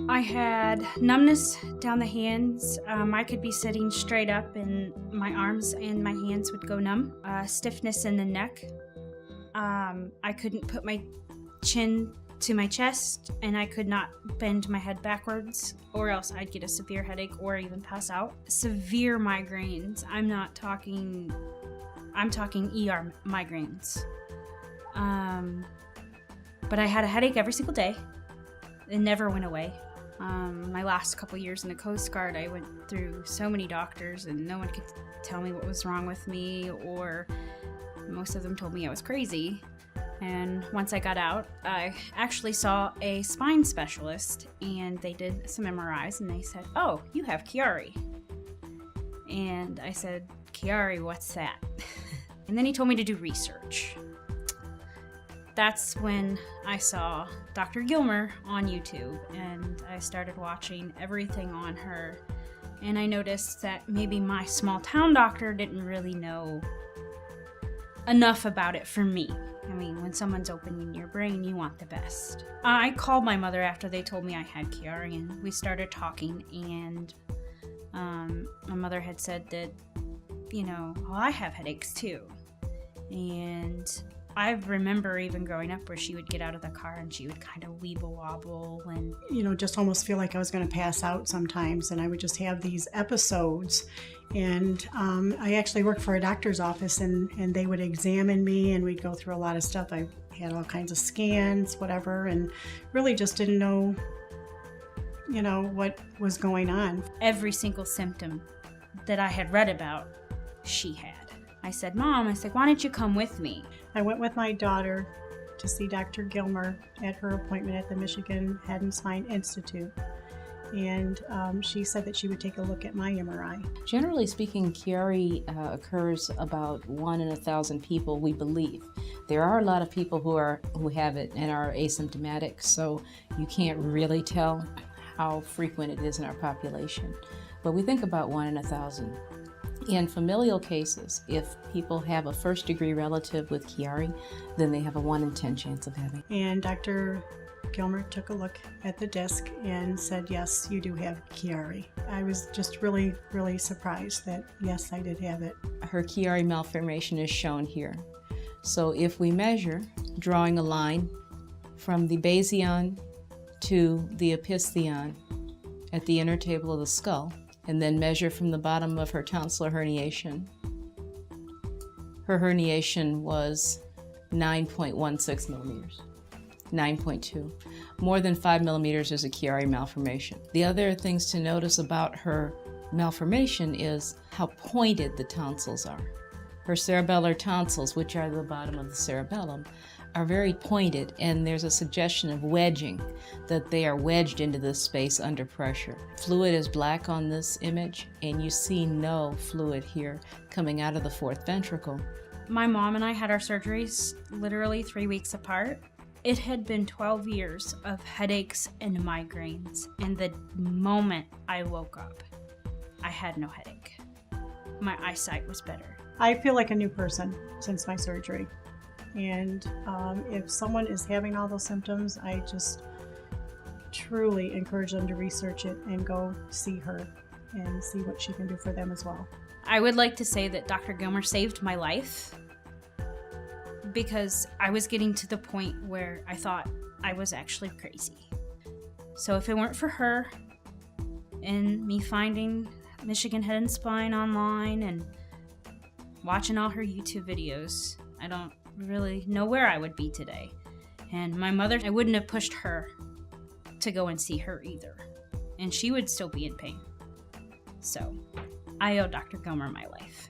I had numbness down the hands. I could be sitting straight up and my arms and my hands would go numb. Stiffness in the neck. I couldn't put my chin to my chest and I could not bend my head backwards or else I'd get a severe headache or even pass out. Severe migraines. I'm talking ER migraines. But I had a headache every single day. It never went away. My last couple years in the Coast Guard, I went through so many doctors and no one could tell me what was wrong with me, or most of them told me I was crazy. And once I got out, I actually saw a spine specialist and they did some MRIs and they said, "Oh, you have Chiari." And I said, "Chiari, what's that?" And then he told me to do research. That's when I saw Dr. Gilmer on YouTube and I started watching everything on her. And I noticed that maybe my small town doctor didn't really know enough about it for me. I mean, when someone's opening your brain, you want the best. I called my mother after they told me I had Chiari and we started talking, and my mother had said that, well, I have headaches too. And I remember even growing up where she would get out of the car and she would kind of weeble wobble and just almost feel like I was going to pass out sometimes, and I would just have these episodes. And I actually worked for a doctor's office and they would examine me and we'd go through a lot of stuff. I had all kinds of scans, whatever, and really just didn't know, what was going on. Every single symptom that I had read about, she had. I said, "Mom," "why don't you come with me?" I went with my daughter to see Dr. Gilmer at her appointment at the Michigan Head and Spine Institute. And she said that she would take a look at my MRI. Generally speaking, Chiari occurs about 1 in 1,000 people, we believe. There are a lot of people who have it and are asymptomatic, so you can't really tell how frequent it is in our population. But we think about 1 in 1,000. In familial cases, if people have a first-degree relative with Chiari, then they have a 1 in 10 chance of having. And Dr. Gilmer took a look at the disc and said, "Yes, you do have Chiari." I was just really, really surprised that, yes, I did have it. Her Chiari malformation is shown here. So if we measure, drawing a line from the basion to the epistheon at the inner table of the skull, and then measure from the bottom of her tonsillar herniation. Her herniation was 9.16 millimeters, 9.2. More than 5 millimeters is a Chiari malformation. The other things to notice about her malformation is how pointed the tonsils are. Her cerebellar tonsils, which are the bottom of the cerebellum, are very pointed, and there's a suggestion of wedging, that they are wedged into this space under pressure. Fluid is black on this image, and you see no fluid here coming out of the fourth ventricle. My mom and I had our surgeries literally 3 weeks apart. It had been 12 years of headaches and migraines, and the moment I woke up, I had no headache. My eyesight was better. I feel like a new person since my surgery. And if someone is having all those symptoms, I just truly encourage them to research it and go see her and see what she can do for them as well. I would like to say that Dr. Gilmer saved my life because I was getting to the point where I thought I was actually crazy. So if it weren't for her and me finding Michigan Head and Spine online and watching all her YouTube videos, I don't really know where I would be today. And my mother, I wouldn't have pushed her to go and see her either. And she would still be in pain. So I owe Dr. Gilmer my life.